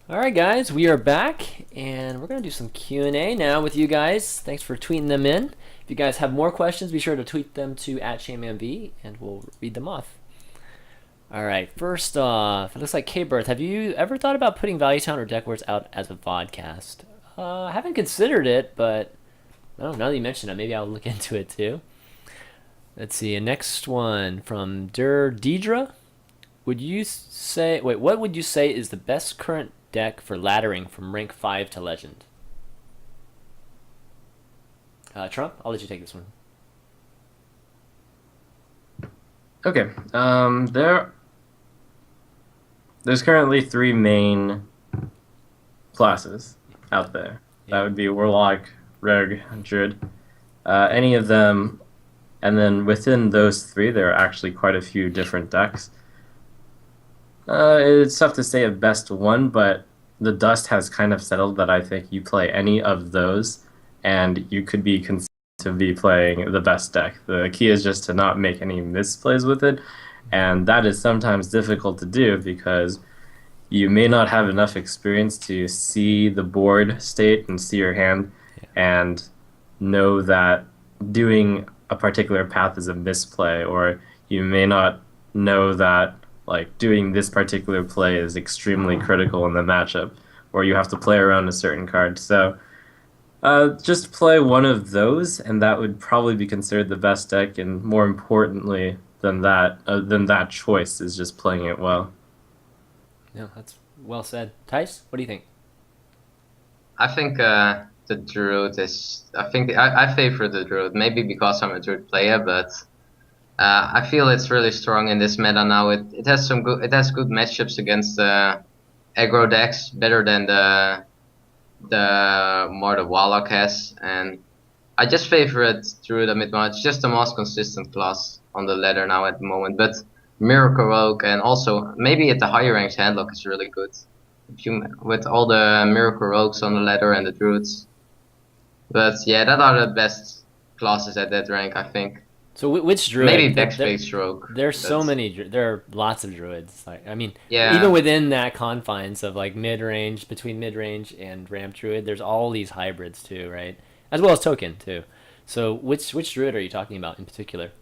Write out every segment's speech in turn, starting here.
All right, guys, we are back, and we're gonna do some Q&A now with you guys. Thanks for tweeting them in. If you guys have more questions, be sure to tweet them to @ChanManV, and we'll read them off. All right, first off, it looks like K-Birth. Have you ever thought about putting Value Town or Deck Wars out as a vodcast? I haven't considered it, but I don't know, now that you mention it, maybe I'll look into it too. Let's see, next one from Deidre. Would you say, wait, what would you say is the best current deck for laddering from rank 5 to legend? Trump, I'll let you take this one. Okay. There's currently three main classes out there. That Yeah. would be Warlock, Rogue, and Druid. Any of them, and then within those three, there are actually quite a few different decks. It's tough to say a best one, but the dust has kind of settled that I think you play any of those, and you could be considered to be playing the best deck. The key is just to not make any misplays with it, and that is sometimes difficult to do because you may not have enough experience to see the board state and see your hand Yeah. and know that doing a particular path is a misplay, or you may not know that like doing this particular play is extremely critical in the matchup, or you have to play around a certain card. So just play one of those, and that would probably be considered the best deck. And more importantly than that choice is just playing it well. No, that's well said. Tice, what do you think? I think the Druid is. I favor the Druid, maybe because I'm a Druid player, but I feel it's really strong in this meta now. It has some good. It has good matchups against aggro decks, better than the Warlock has, and I just favor it Druid a bit more. It's just the most consistent class on the ladder now at the moment, but Miracle Rogue and also maybe at the higher ranks Handlock is really good. If you with all the Miracle Rogues on the ladder and the Druids. But yeah, that are the best classes at that rank, I think. So which druid? Maybe Backspace Rogue, There's so but many. There are lots of druids. Like, I mean, even yeah, within that confines of like mid range, between mid range and ramp druid, there's all these hybrids too, right? As well as token too. So which druid are you talking about in particular?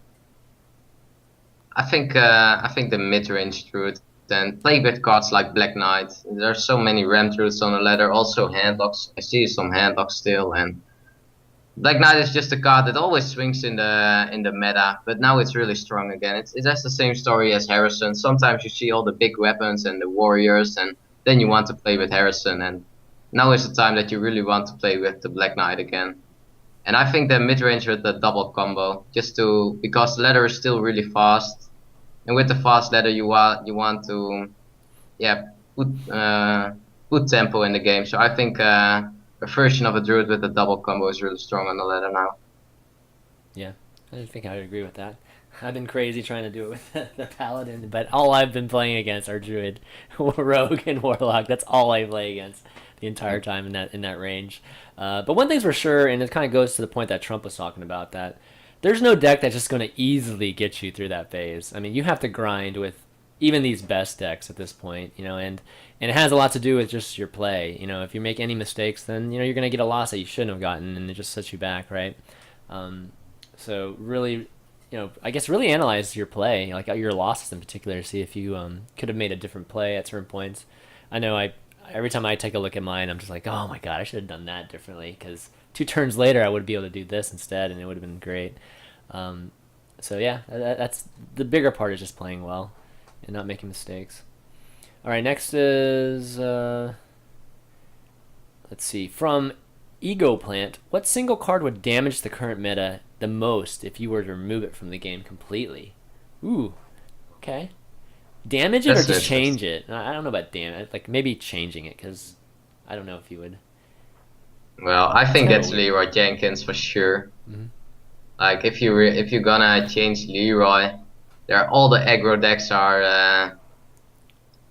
I think the mid-range Druid. Then play with cards like Black Knight. There's so many Ram Druids on the ladder. Also handlocks. I see some handlocks still, and Black Knight is just a card that always swings in the meta, but now it's really strong again. It has the same story as Harrison. Sometimes you see all the big weapons and the warriors, and then you want to play with Harrison, and now is the time that you really want to play with the Black Knight again. And I think the mid range with the double combo, just to because the ladder is still really fast, and with the fast ladder you want to yeah put put tempo in the game. So I think a version of a druid with a double combo is really strong on the ladder now. Yeah, I think I would agree with that. I've been crazy trying to do it with the paladin, but all I've been playing against are druid, rogue, and warlock. That's all I play against the entire time in that range. But one thing's for sure, and it kind of goes to the point that Trump was talking about, that there's no deck that's just going to easily get you through that phase. I mean, you have to grind with even these best decks at this point, and it has a lot to do with just your play. If you make any mistakes, then you're going to get a loss that you shouldn't have gotten, and it just sets you back, right? Um, so really, I guess really analyze your play, like your losses in particular, to see if you could have made a different play at certain points. I know I every time I take a look at mine, I'm just like, oh my god, I should have done that differently because 2 turns later I would be able to do this instead, and it would have been great. Um, so yeah, that's the bigger part is just playing well and not making mistakes. All right, next is let's see, from Ego Plant. What single card would damage the current meta the most if you were to remove it from the game completely? Ooh, okay. Damage it or That's just interesting. change it? I don't know about damage. Like maybe changing it because I don't know if you would. Well, I It's think kind of a that's weird. Leroy Jenkins for sure. Mm-hmm. Like if you're gonna change Leroy, there all the aggro decks are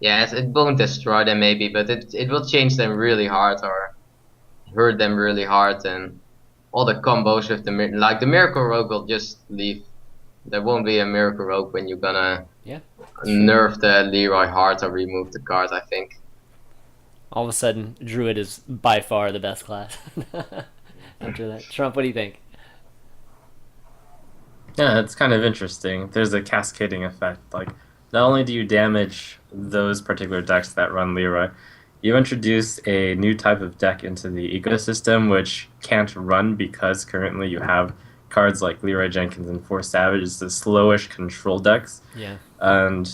yeah it won't destroy them maybe, but it will change them really hard or hurt them really hard, and all the combos with like the Miracle Rogue will just leave. There won't be a Miracle Rogue when you're gonna Yeah, that's true. nerf the Leroy hard or remove the card, I think. All of a sudden, Druid is by far the best class. After that, Trump, what do you think? Yeah, it's kind of interesting. There's a cascading effect. Like, not only do you damage those particular decks that run Leroy, you introduce a new type of deck into the ecosystem which can't run because currently you have cards like Leroy Jenkins and Force Savage, the slowish control decks, Yeah. and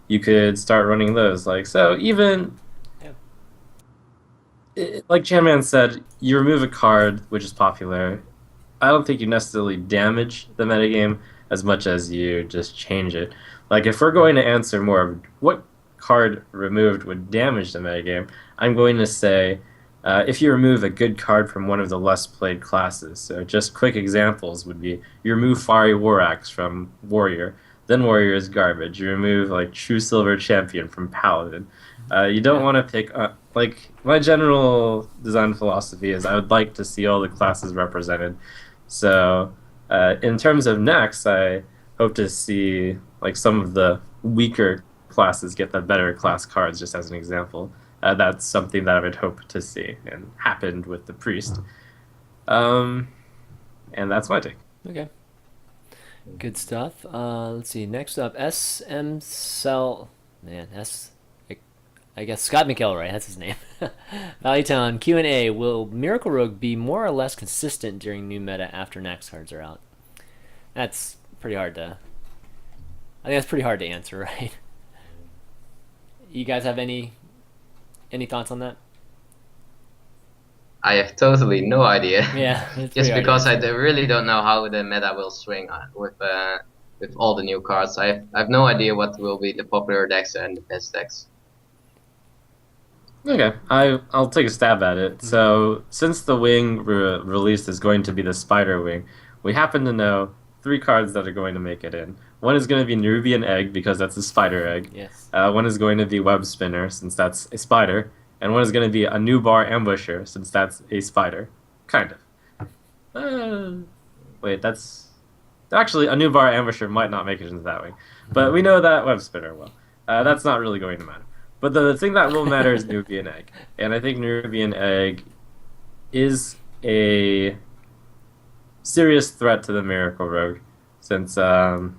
you could start running those. Like, so even Yeah. like Chanman said, you remove a card which is popular. I don't think you necessarily damage the metagame as much as you just change it. Like, if we're going to answer more of what card removed would damage the metagame, I'm going to say if you remove a good card from one of the less played classes. So, just quick examples would be you remove Fiery War Axe from Warrior, then Warrior is garbage. You remove, like, True Silver Champion from Paladin. You don't Yeah. want to pick like, my general design philosophy is I would like to see all the classes represented. So, in terms of next, I hope to see like some of the weaker classes get the better class cards. Just as an example, that's something that I would hope to see, and happened with the priest. Um, and that's my take. Okay. Good stuff. Let's see. Next up, SM Cell. Man, I guess Scott McElroy. That's his name. Valleytown Q&A. Will Miracle Rogue be more or less consistent during new meta after Nax cards are out? That's pretty hard to. I think that's pretty hard to answer, right? You guys have any thoughts on that? I have totally no idea. Yeah, it's Just pretty hard to because answer. really don't know how the meta will swing with all the new cards. I have no idea what will be the popular decks and the best decks. Okay, I'll take a stab at it. So, since the wing release is going to be the Spider Wing, we happen to know three cards that are going to make it in. One is going to be Nerubian Egg because that's a spider egg. Yes. One is going to be Web Spinner since that's a spider, and one is going to be a New Bar Ambusher since that's a spider, kind of. Wait, that's actually a New Bar Ambusher might not make it into that wing, but we know that Web Spinner will. That's not really going to matter. But the thing that will matter is Nubian Egg. And I think Nubian Egg is a serious threat to the Miracle Rogue. Since, actually,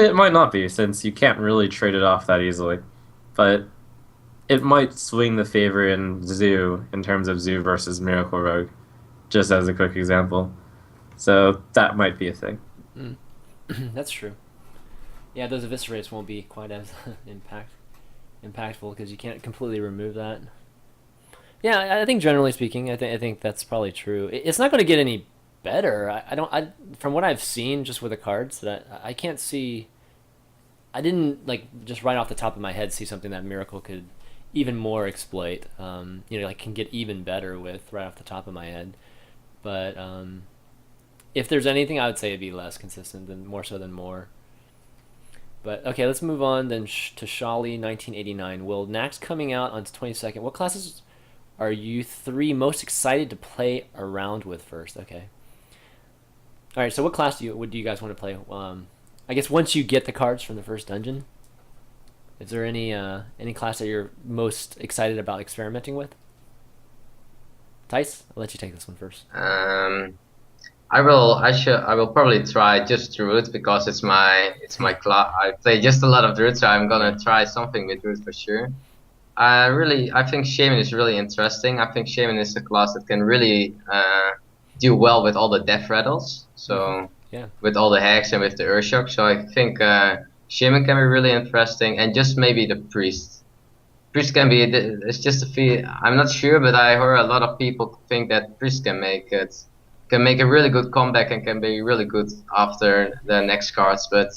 it might not be, since you can't really trade it off that easily. But it might swing the favor in Zoo, in terms of Zoo versus Miracle Rogue, just as a quick example. So that might be a thing. That's true. Yeah, those eviscerates won't be quite as impactful because you can't completely remove that. Yeah, I think generally speaking, I think that's probably true. It's not going to get any better. I don't. From what I've seen just with the cards, that I can't see. I didn't like just right off the top of my head see something that Miracle could even more exploit. Like can get even better with right off the top of my head. But if there's anything, I would say it'd be less consistent than more so than more. But okay, let's move on then to Shali 1989. Will Nax coming out on 22nd? What classes are you three most excited to play around with first? Okay. All right. So what class do you guys want to play? I guess once you get the cards from the first dungeon, is there any class that you're most excited about experimenting with? Thijs, I'll let you take this one first. I will probably try just Druid because it's my class. I play just a lot of Druid, so I'm gonna try something with Druid for sure. I think Shaman is really interesting. I think Shaman is a class that can really do well with all the death rattles. So Yeah. with all the hacks and with the Urshock. So I think Shaman can be really interesting, and just maybe the Priest. Priest can be. It's just a feel. I'm not sure, but I heard a lot of people think that Priest can make it. Can make a really good comeback and can be really good after the next cards, but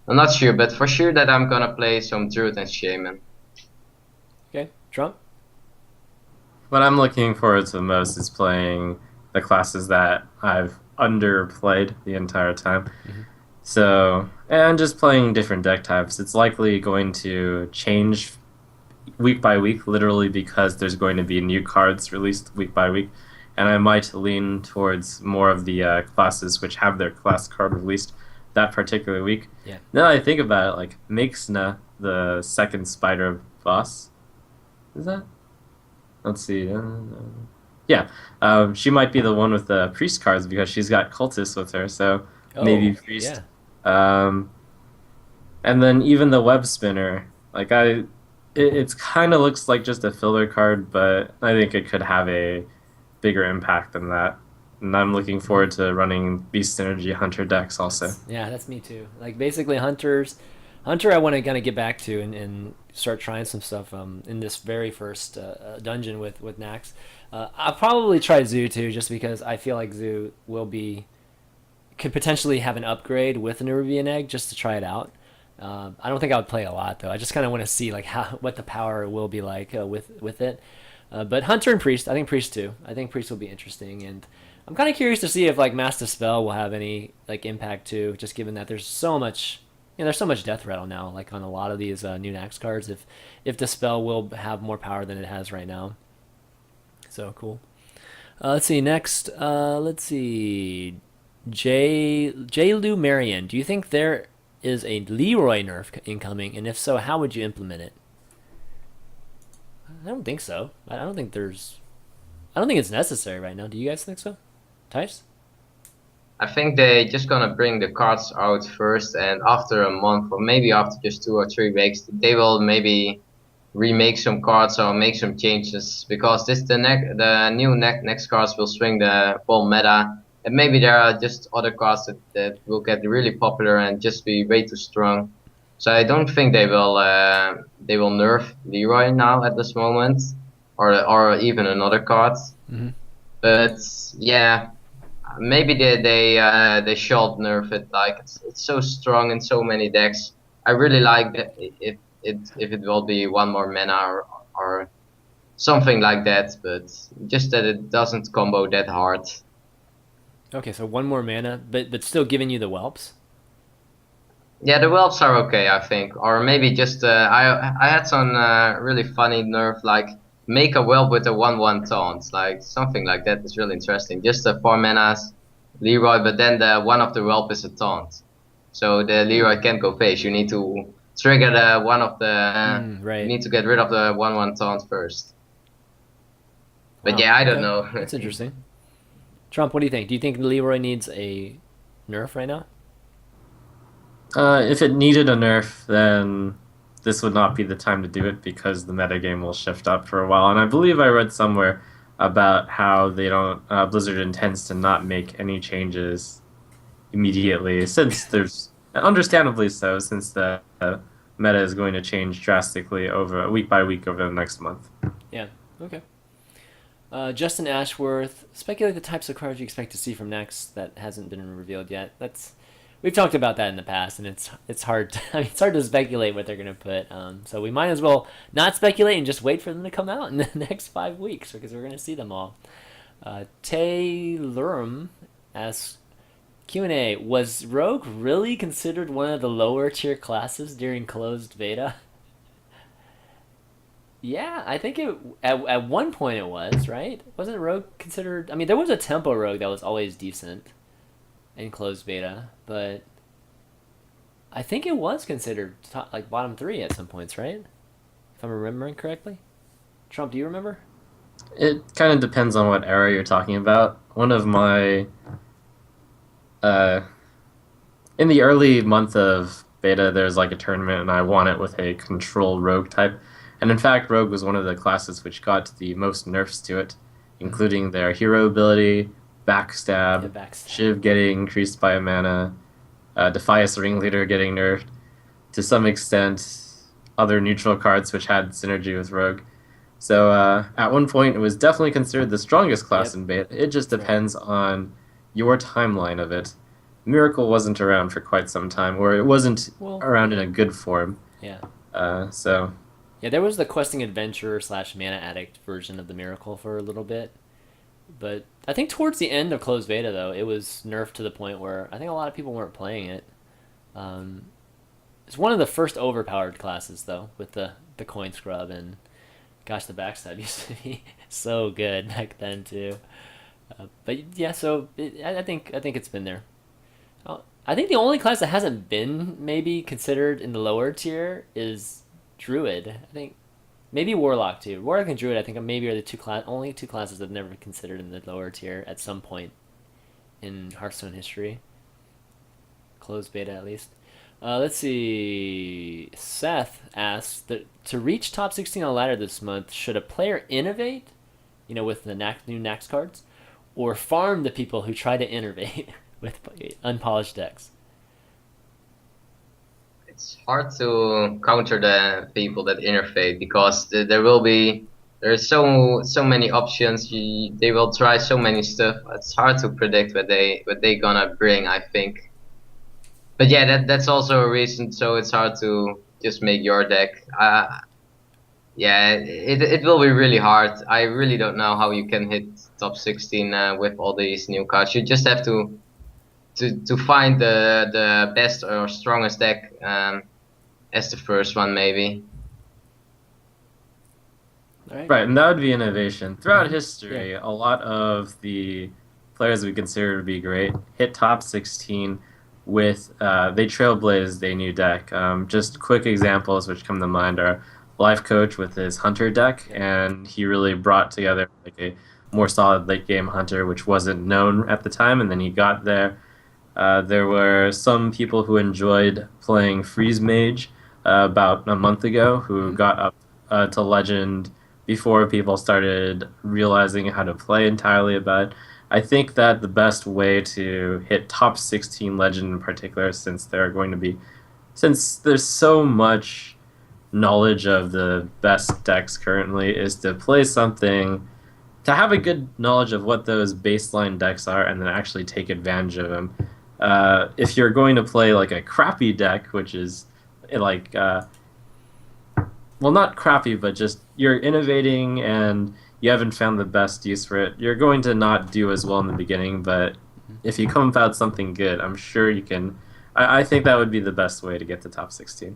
I'm not sure. But for sure that I'm gonna play some Druid and Shaman. Okay. Trump. What I'm looking forward to the most is playing the classes that I've underplayed the entire time. So, and just playing different deck types. It's likely going to change week by week, literally because there's going to be new cards released week by week. And I might lean towards more of the classes which have their class card released that particular week. Yeah. Now that I think about it, like Mixna, the second spider boss, Is that? Let's see. Yeah, she might be the one with the priest cards because she's got cultists with her. So maybe Oh, priest. yeah. Um, and then even the web spinner, like it's kind of looks like just a filler card, but I think it could have a bigger impact than that. And I'm looking Mhm. forward to running Beast Energy Hunter decks also. That's me too. Like basically Hunter I want to kind of get back to and start trying some stuff in this very first dungeon with Nax. I'll probably try Zoo too, just because I feel like Zoo could potentially have an upgrade with an Nerubian egg just to try it out. I don't think I would play a lot though. I just kind of want to see like how what the power will be like with it. But Hunter and Priest, I think Priest too. I think Priest will be interesting, and I'm kind of curious to see if like Mass Dispel will have any like impact too. Just given that there's so much, there's so much death rattle now, like on a lot of these new Nax cards. If Dispel will have more power than it has right now, so cool. Let's see next. Let's see. J. Lou Marion, do you think there is a Leroy nerf incoming, and if so, how would you implement it? I don't think so. I don't think there's. I don't think it's necessary right now. Do you guys think so, Thijs? I think they just gonna bring the cards out first, and after a month, or maybe after just 2 or 3 weeks, they will maybe remake some cards or make some changes because the new next cards will swing the whole meta, and maybe there are just other cards that will get really popular and just be way too strong. So I don't think they will nerf Leroy now at this moment, or even another card. Mm-hmm. But yeah, maybe they should nerf it. Like it's so strong in so many decks. I really like that if it will be one more mana or something like that. But just that it doesn't combo that hard. Okay, so one more mana, but still giving you the whelps. Yeah, the whelps are okay, I think. Or maybe just I had some really funny nerf like make a whelp with a 1/1 taunt, like something like that is really interesting. Just a 4 manas Leroy, but then the one of the whelp is a taunt, so the Leroy can't go face. You need to trigger the one of the. You Right. need to get rid of the 1/1 taunt first. But Wow. yeah, I don't Okay, know. that's interesting. Trump, what do you think? Do you think Leroy needs a nerf right now? If it needed a nerf, then this would not be the time to do it because the metagame will shift up for a while. And I believe I read somewhere about how they don't Blizzard intends to not make any changes immediately since there's understandably so since the meta is going to change drastically over week by week over the next month. Yeah. Okay. Justin Ashworth, speculate the types of cards you expect to see from next that hasn't been revealed yet. We've talked about that in the past, and it's hard. I mean, it's hard to speculate what they're gonna put. So we might as well not speculate and just wait for them to come out in the next 5 weeks because we're gonna see them all. Taylorum asks Q&A: was Rogue really considered one of the lower tier classes during closed beta? Yeah, I think at one point it was, right? Wasn't Rogue considered? I mean, there was a Tempo Rogue that was always decent in closed beta, but I think it was considered top, like bottom three at some points, right? If I'm remembering correctly. Trump, do you remember? It kind of depends on what era you're talking about. One of my uh, in the early month of beta, there's like a tournament, and I won it with a control rogue type. And in fact, rogue was one of the classes which got the most nerfs to it, including their hero ability, Yeah, backstab, backstab. Shiv getting increased by a mana, Defias Ringleader getting nerfed. To some extent, other neutral cards which had synergy with rogue. So at one point, it was definitely considered the strongest class Yep, in beta. It just that's right. depends on your timeline of it. Miracle wasn't around for quite some time, or it wasn't Well, around in a good form. yeah. So Yeah, there was the questing adventurer slash mana addict version of the miracle for a little bit, but I think towards the end of closed beta though, it was nerfed to the point where I think a lot of people weren't playing it. Um, it's one of the first overpowered classes though, with the coin scrub and gosh, the backstab used to be so good back then too. But yeah, so I think it's been there. I think the only class that hasn't been maybe considered in the lower tier is Druid. I think Maybe Warlock too. Warlock and Druid, I think maybe are the only two classes I've never considered in the lower tier at some point in Hearthstone history. Closed beta at least. Let's see. Seth asks that to reach top 16 on the ladder this month, should a player innovate, with the new Nax cards, or farm the people who try to innovate with unpolished decks? It's hard to counter the people that innovate because there's so many options. They will try so many stuff. It's hard to predict what they gonna bring, I think. But yeah, that's also a reason. So it's hard to just make your deck. Yeah, it will be really hard. I really don't know how you can hit top 16 with all these new cards. You just have to find the best or strongest deck as the first one, maybe. All right. Right, and that would be innovation. Throughout history, a lot of the players we consider to be great hit top 16 with they trailblazed a new deck. Just quick examples which come to mind are Life Coach with his Hunter deck, and he really brought together like a more solid late game Hunter, which wasn't known at the time, and then he got there. There were some people who enjoyed playing Freeze Mage about a month ago who got up to Legend before people started realizing how to play entirely about it. I think that the best way to hit top 16 Legend in particular, since there's so much knowledge of the best decks currently, is to play something, to have a good knowledge of what those baseline decks are and then actually take advantage of them. If you're going to play like a crappy deck, which is like, well, not crappy, but just you're innovating and you haven't found the best use for it, you're going to not do as well in the beginning. But if you come about something good, I'm sure you can. I think that would be the best way to get to top 16.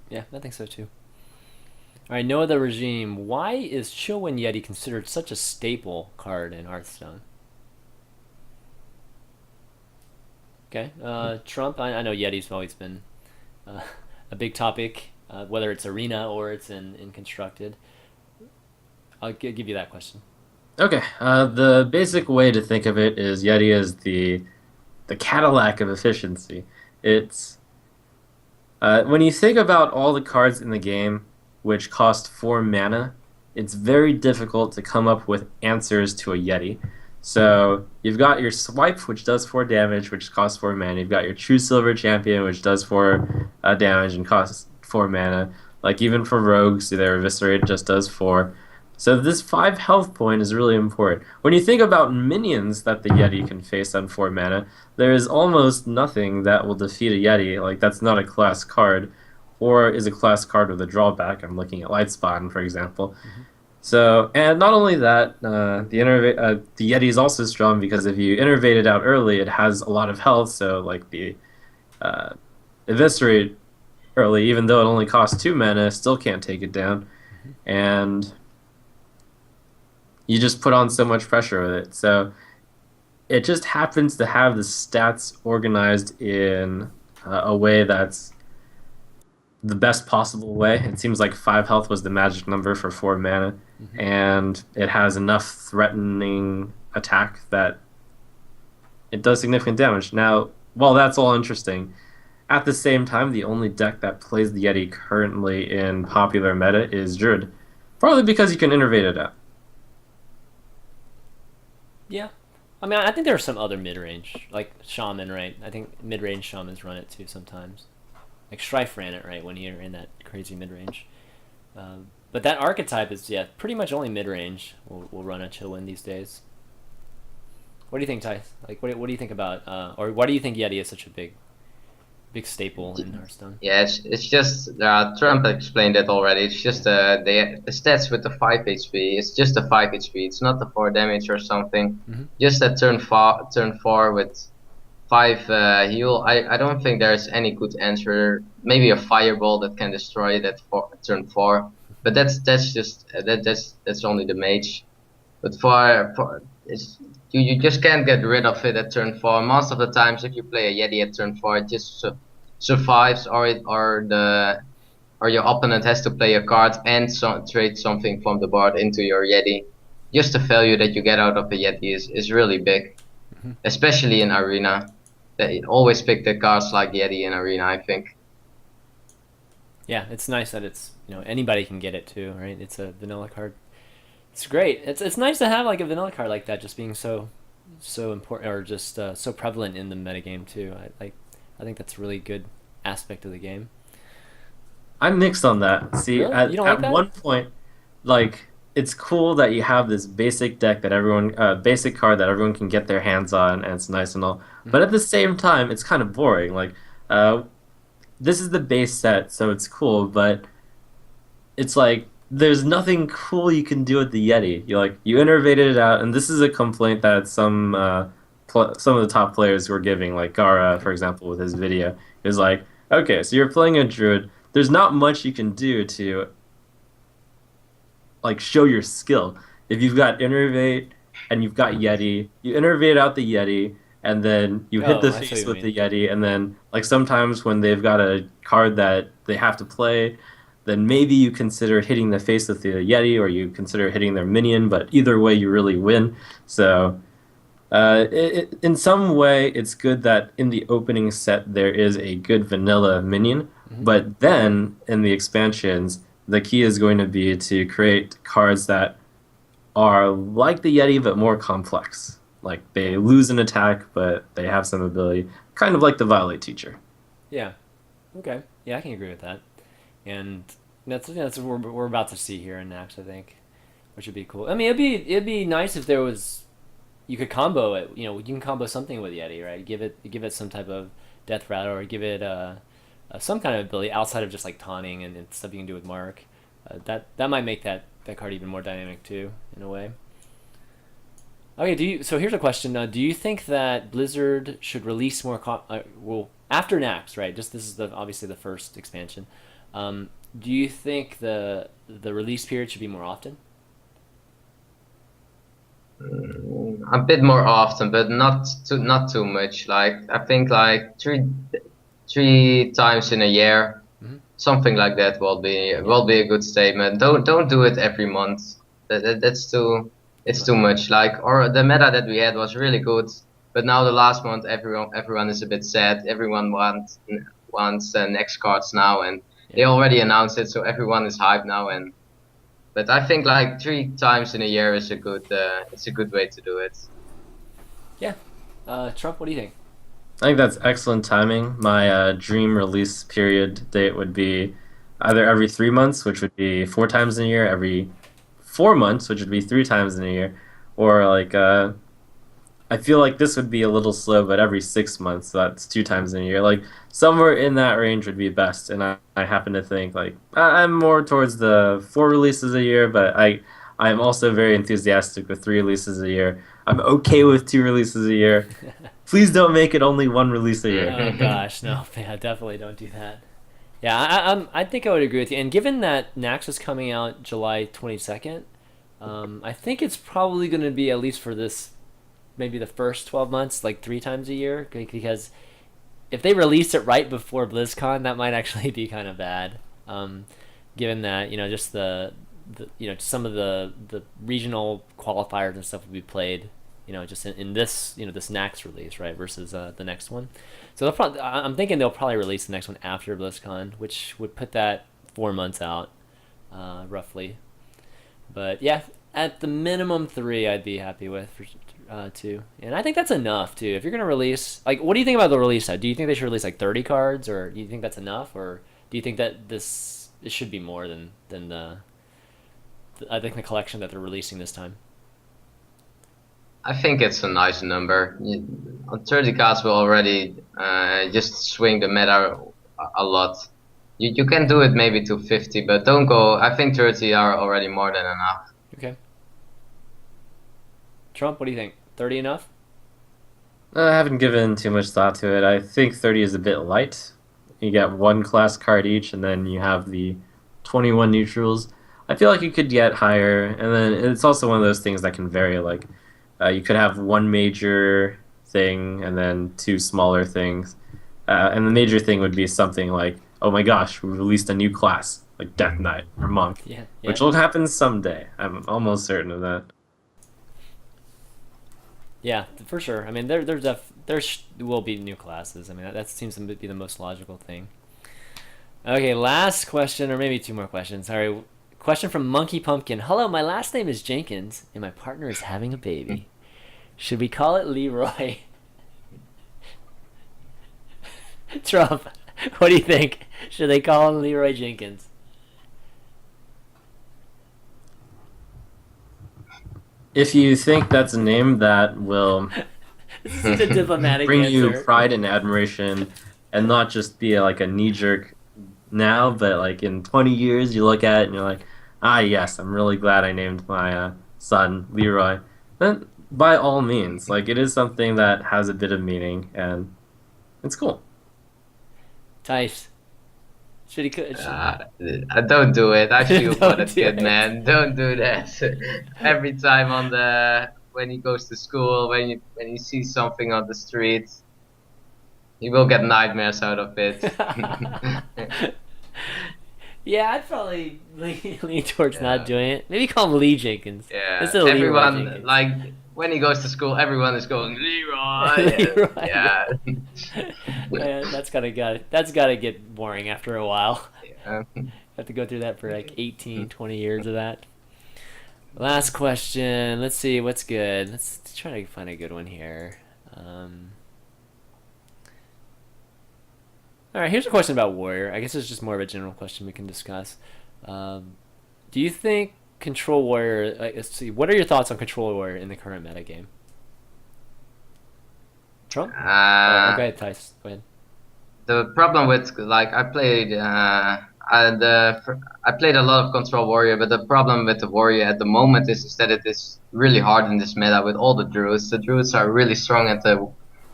Yeah, I think so too. All right, No Other Regime. Why is Chillwind Yeti considered such a staple card in Hearthstone? Okay, Trump. I know Yeti's always been a big topic, whether it's Arena or it's in Constructed. I'll give you that question. Okay, the basic way to think of it is Yeti is the Cadillac of efficiency. It's when you think about all the cards in the game which cost 4 mana, it's very difficult to come up with answers to a Yeti. So you've got your Swipe, which does 4 damage, which costs 4 mana. You've got your True Silver Champion, which does 4 damage and costs 4 mana. Like even for Rogues, their Eviscerate just does 4. So this 5 health point is really important. When you think about minions that the Yeti can face on 4 mana, there is almost nothing that will defeat a Yeti. Like that's not a class card, or is a class card with a drawback. I'm looking at Lightspawn, for example. So, and not only that, the Yeti is also strong because if you innervate it out early, it has a lot of health. So, like the Eviscerate early, even though it only costs 2 mana, still can't take it down, and you just put on so much pressure with it. So, it just happens to have the stats organized in a way that's the best possible way. It seems like 5 health was the magic number for 4 mana, and it has enough threatening attack that it does significant damage. Now, while that's all interesting, at the same time, the only deck that plays the Yeti currently in popular meta is Druid, probably because you can innervate it out. Yeah. I mean, I think there are some other mid-range, like Shaman, right? I think mid-range Shamans run it too sometimes. Like Strife ran it, right, when you're in that crazy mid-range. But that archetype is, pretty much only mid-range will run a Chillwind these days. What do you think, Thijs? Like, what do you think about, or why do you think Yeti is such a big staple in Hearthstone? Yeah, it's just Trump explained it already. It's just the stats with the 5 HP. It's just the 5 HP. It's not the 4 damage or something. Just that turn 4 with 5 heal. I don't think there's any good answer. Maybe a fireball that can destroy it at turn 4. But that's just that's only the mage. But for you just can't get rid of it at turn 4. Most of the times, if you play a Yeti at turn 4, it just survives, or or your opponent has to play a card and trade something from the board into your Yeti. Just the value that you get out of the Yeti is really big, Mhm. especially in Arena. They always pick the cards like Yeti in Arena, I think. Yeah, it's nice that it's anybody can get it too, right? It's a vanilla card. It's great. It's nice to have like a vanilla card like that, just being so important or just so prevalent in the metagame too. I think that's a really good aspect of the game. I'm mixed on that. See, Really, you don't like at that? one point, like it's cool that you have this basic deck that everyone, basic card that everyone can get their hands on, and it's nice and all. But Hmm. at the same time, it's kind of boring. Like, uh, this is the base set, so it's cool, but it's like there's nothing cool you can do with the Yeti. You innovated it out, and this is a complaint that some of the top players were giving, like Gara, for example, with his video. Is like, okay, so you're playing a druid. There's not much you can do to like show your skill. If you've got innervate and you've got Yeti, you innervate out the Yeti, and then you hit Oh, the I see what face you with mean. the Yeti, and then like sometimes when they've got a card that they have to play, then maybe you consider hitting the face with the Yeti, or you consider hitting their minion. But either way, you really win. So. In some way, it's good that in the opening set there is a good vanilla minion, Hmm. but then in the expansions, the key is going to be to create cards that are like the Yeti but more complex. Like Yeah, they lose an attack, but they have some ability, kind of like the Violate Teacher. yeah, okay, yeah, I can agree with that. And that's what we're about to see here in Nax, I think, which would be cool. I mean, it'd be nice if there was you could combo it. You can combo something with Yeti, right? Give it some type of death rattle, or give it some kind of ability outside of just like taunting and stuff you can do with Mark. That might make that card even more dynamic too, in a way. Okay, so here's a question. Do you think that Blizzard should release more? Well, after Nax, right? Just this is obviously the first expansion. Do you think the release period should be more often? A bit more often, but not too much. Like I think like three times in a year, Hmm. something like that will be Yeah. will be a good statement. Don't do it every month. That's too Too it's too much. much. Like or the meta that we had was really good, but now the last month everyone is a bit sad. Everyone wants the next cards now, and they Yeah. already announced it, so everyone is hyped now. And but I think like three times in a year is a good way to do it. Yeah. Trump, what do you think? I think that's excellent timing. My dream release period date would be either every 3 months, which would be 4 times in a year, every 4 months, which would be 3 times in a year, or like I feel like this would be a little slow, but every 6 months, so that's 2 times in a year. Like somewhere in that range would be best. And I happen to think like I'm more towards the 4 releases a year, but I'm also very enthusiastic with 3 releases a year. I'm okay with 2 releases a year. Please don't make it only 1 release a year. Oh gosh, no, yeah, definitely don't do that. Yeah, I think I would agree with you. And given that Nax is coming out July 22nd, I think it's probably going to be at least for this, maybe the first 12 months, like 3 times a year. Because if they release it right before BlizzCon, that might actually be kind of bad. Um, Given that just some of the regional qualifiers and stuff will be played, just in this this Nax release, right, versus the next one. So I'm thinking they'll probably release the next one after BlizzCon, which would put that 4 months out, roughly. But yeah, at the minimum three, I'd be happy with for two, and I think that's enough too. If you're gonna release, like, what do you think about the release side? Do you think they should release like 30 cards, or do you think that's enough, or do you think that this it should be more than I think the collection that they're releasing this time? I think it's a nice number. 30 cards will already just swing the meta a lot. You can do it maybe to 50, but don't go. I think 30 are already more than enough. Okay, Trump, what do you think? 30 enough? I haven't given too much thought to it. I think 30 is a bit light. You get one class card each, and then you have the 21 neutrals. I feel like you could get higher, and then it's also one of those things that can vary. Like, you could have one major thing and then two smaller things. And the major thing would be something like oh my gosh, we released a new class like Death Knight or Monk, Yeah, yeah, which will happen someday. I'm almost certain of that. yeah, for sure. I mean, will be new classes. I mean, that seems to be the most logical thing. Okay, last question, or maybe two more questions. Sorry. Question from Monkey Pumpkin. Hello, my last name is Jenkins, and my partner is having a baby. Should we call it Leroy? Trump, what do you think? Should they call him Leroy Jenkins? If you think that's a name that will This is such a diplomatic bring you answer. pride and admiration, and not just be like a knee jerk now, but like in 20 years, you look at it and you're like, ah, yes, I'm really glad I named my son Leroy. Then, by all means, like it is something that has a bit of meaning, and it's cool. Thijs, should he? Don't do it. I feel for Don't that do kid, it. man. Don't do that. Every time on the when he goes to school, when he sees something on the street, he will get nightmares out of it. Yeah, I'd probably lean towards not Yeah, doing it. Maybe call him Lee Jenkins yeah. instead of Leroy Everyone Jenkins. like when he goes to school, everyone is going Leroy. Leroy, yeah. Yeah. Yeah, that's gotta get boring after a while. Yeah. Have to go through that for like 18, 20 years of that. Last question. Let's see what's good. Let's try to find a good one here. Um, all right, here's a question about Warrior. I guess it's just more of a general question we can discuss. Um, do you think Control Warrior? Let's see. What are your thoughts on Control Warrior in the current meta game? Trump? Oh, Uh, go ahead, Tice. Go ahead. the problem with like I played a lot of Control Warrior, but the problem with the Warrior at the moment is that it is really hard in this meta with all the Druids. The Druids are really strong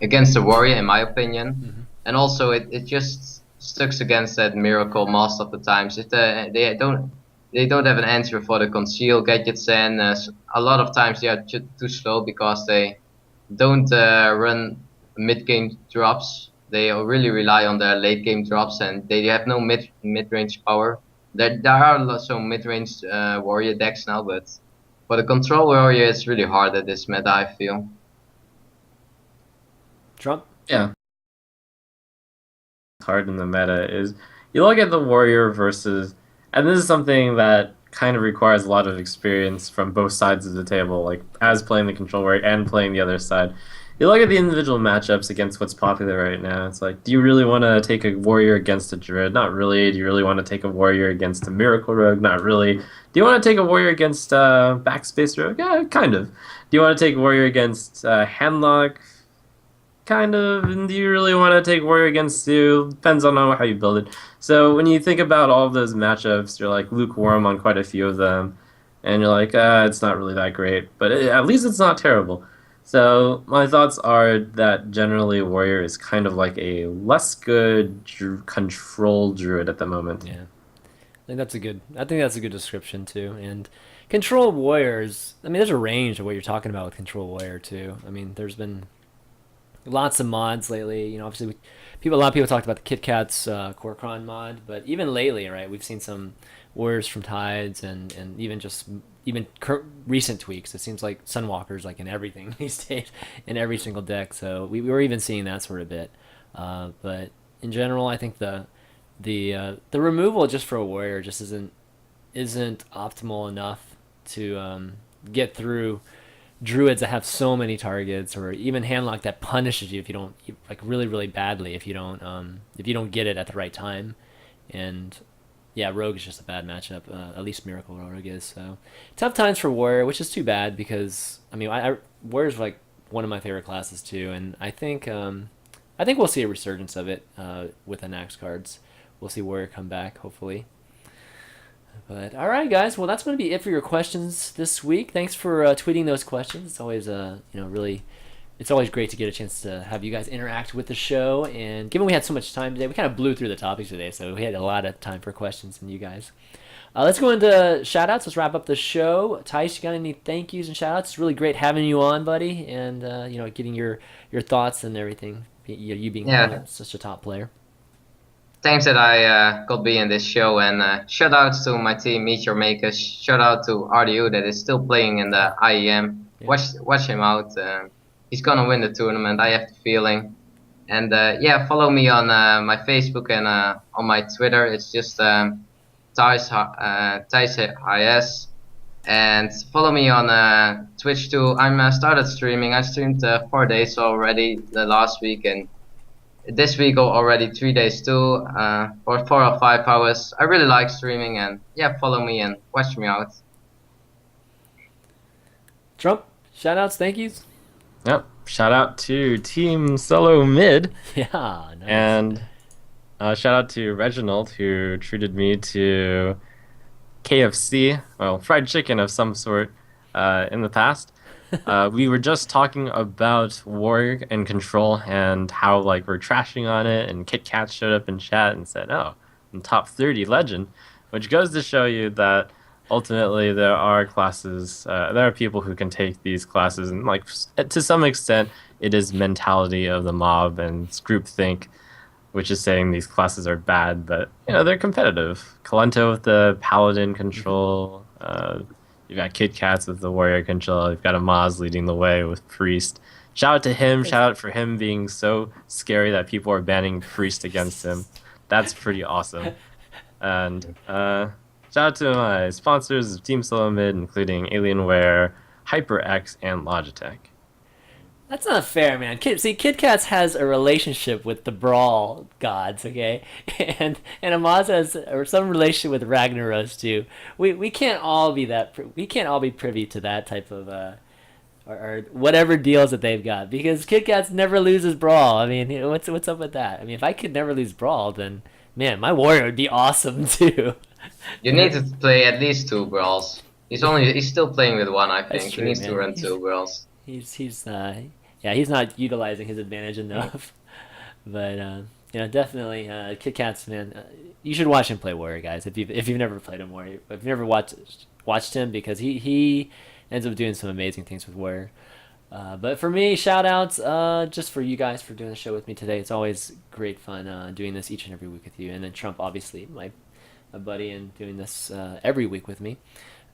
against the Warrior, in my opinion, Hmm. and also it just sticks against that Miracle most of the times. They don't have an answer for the conceal gadgets, and a lot of times they are too slow because they don't run mid game drops. They really rely on their late game drops, and they have no mid range power. There are some mid range warrior decks now, but for the control warrior, it's really hard at this meta. I feel. Trump? Yeah, hard in the meta is you look at the warrior versus, and this is something that kind of requires a lot of experience from both sides of the table, like as playing the control warrior and playing the other side. You look at the individual matchups against what's popular right now. It's like, do you really want to take a warrior against a druid? Not really. Do you really want to take a warrior against a miracle rogue? Not really. Do you want to take a warrior against backspace rogue? Yeah, kind of. Do you want to take a warrior against handlock? Kind of. And do you really want to take warrior against you? Depends on how you build it. So when you think about all of those matchups, you're like lukewarm on quite a few of them, and you're like, it's not really that great, but at least it's not terrible. So my thoughts are that generally warrior is kind of like a less good control druid at the moment. Yeah. I think that's a good description too. And Control Warriors, I mean, there's a range of what you're talking about with Control Warrior too. I mean, there's been lots of mods lately. You know, obviously, a lot of people talked about the Kit Kat's Korkron mod, but even lately, right, we've seen some Warriors from Tides and even just recent tweaks. It seems like Sunwalker's like in everything these days, in every single deck. So we were even seeing that sort of bit. But in general, I think the removal just for a warrior just isn't optimal enough to get through druids that have so many targets, or even handlock that punishes you if you don't, like, really really badly if you don't get it at the right time. And yeah, rogue is just a bad matchup. At least miracle rogue is. So tough times for warrior, which is too bad because I mean, warrior's like one of my favorite classes too, and I think we'll see a resurgence of it with the Nax cards. We'll see warrior come back hopefully. But all right, guys. Well, that's going to be it for your questions this week. Thanks for tweeting those questions. It's always really, it's always great to get a chance to have you guys interact with the show. And given we had so much time today, we kind of blew through the topics today, so we had a lot of time for questions from you guys. Let's go into shout outs. Let's wrap up the show. Thijs, you got any thank yous and shout outs? It's really great having you on, buddy, and getting your thoughts and everything. You being Yeah, such a top player. thanks that I could be in this show, and shout outs to my team, Meet Your Makers. Shout out to RDU that is still playing in the IEM. Yeah. Watch him out. He's gonna win the tournament. I have the feeling. And yeah, follow me on my Facebook and on my Twitter. It's just Thijs IS. And follow me on Twitch too. I'm started streaming. I streamed 4 days already the last week, and this week already 3 days too, for 4 or 5 hours. I really like streaming, and yeah, follow me and watch me out. Trump, shout outs, thank yous. Yep. Shout out to Team Solo Mid, Yeah, nice. and shout out to Reginald, who treated me to KFC, well, fried chicken of some sort, in the past. We were just talking about War and Control and how like we're trashing on it, and Kit Kat showed up in chat and said, "Oh, I'm top 30 legend," which goes to show you that ultimately there are classes, there are people who can take these classes, and like to some extent, it is mentality of the mob and groupthink, which is saying these classes are bad, but you know they're competitive. Kalento with the Paladin control. You've got Kit Kats with the Warrior control. You've got Amaz leading the way with Priest. Shout out to him. Shout out for him being so scary that people are banning Priest against him. That's pretty awesome. And shout out to my sponsors of Team Solo Mid, including Alienware, HyperX, and Logitech. That's not fair, man. Kit Kats has a relationship with the Brawl gods, okay, and Amaz has or some relationship with Ragnaros too. We can't all be we can't all be privy to that type of or whatever deals that they've got, because Kit Kats never loses Brawl. I mean, what's up with that? I mean, if I could never lose Brawl, then man, my Warrior would be awesome too. You need to play at least 2 brawls. He's still playing with 1, I think. true, He needs man. to run 2 brawls. He's not utilizing his advantage enough. But yeah, definitely Kit Kats, man. You should watch him play Warrior, guys. If you've never played him Warrior, if you've never watched him, because he ends up doing some amazing things with Warrior. But for me, shout outs just for you guys for doing the show with me today. It's always great fun doing this each and every week with you. And then Trump, obviously, my buddy, and doing this every week with me.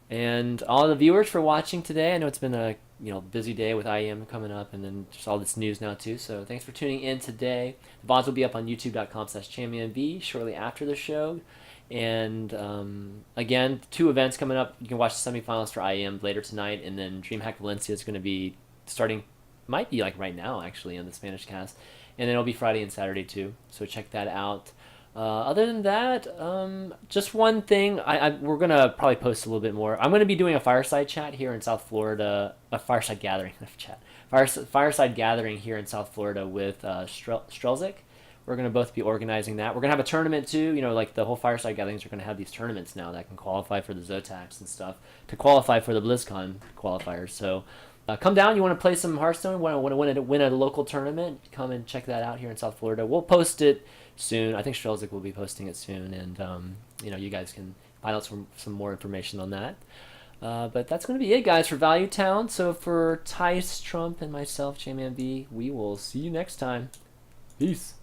And all the viewers for watching today. I know it's been a busy day with IEM coming up, and then just all this news now too. So thanks for tuning in today. The VODs will be up on youtube.com/ChanManV shortly after the show. And again, 2 events coming up. You can watch the semifinals for IEM later tonight, and then DreamHack Valencia is going to be starting, might be like right now actually, on the Spanish cast, and then it'll be Friday and Saturday too. So check that out. Other than that, just one thing. We're gonna probably post a little bit more. I'm gonna be doing a fireside chat here in South Florida. A fireside gathering, fireside gathering here in South Florida with Strelzik. We're gonna both be organizing that. We're gonna have a tournament too. Like the whole fireside gatherings are gonna have these tournaments now that can qualify for the Zotacs and stuff to qualify for the BlizzCon qualifiers. So. Come down. You want to play some Hearthstone? Want to win a local tournament? Come and check that out here in South Florida. We'll post it soon. I think Strelzik will be posting it soon, and you guys can find out some more information on that. But that's going to be it, guys, for Value Town. So for Thijs, Trump, and myself, ChanManV, we will see you next time. Peace.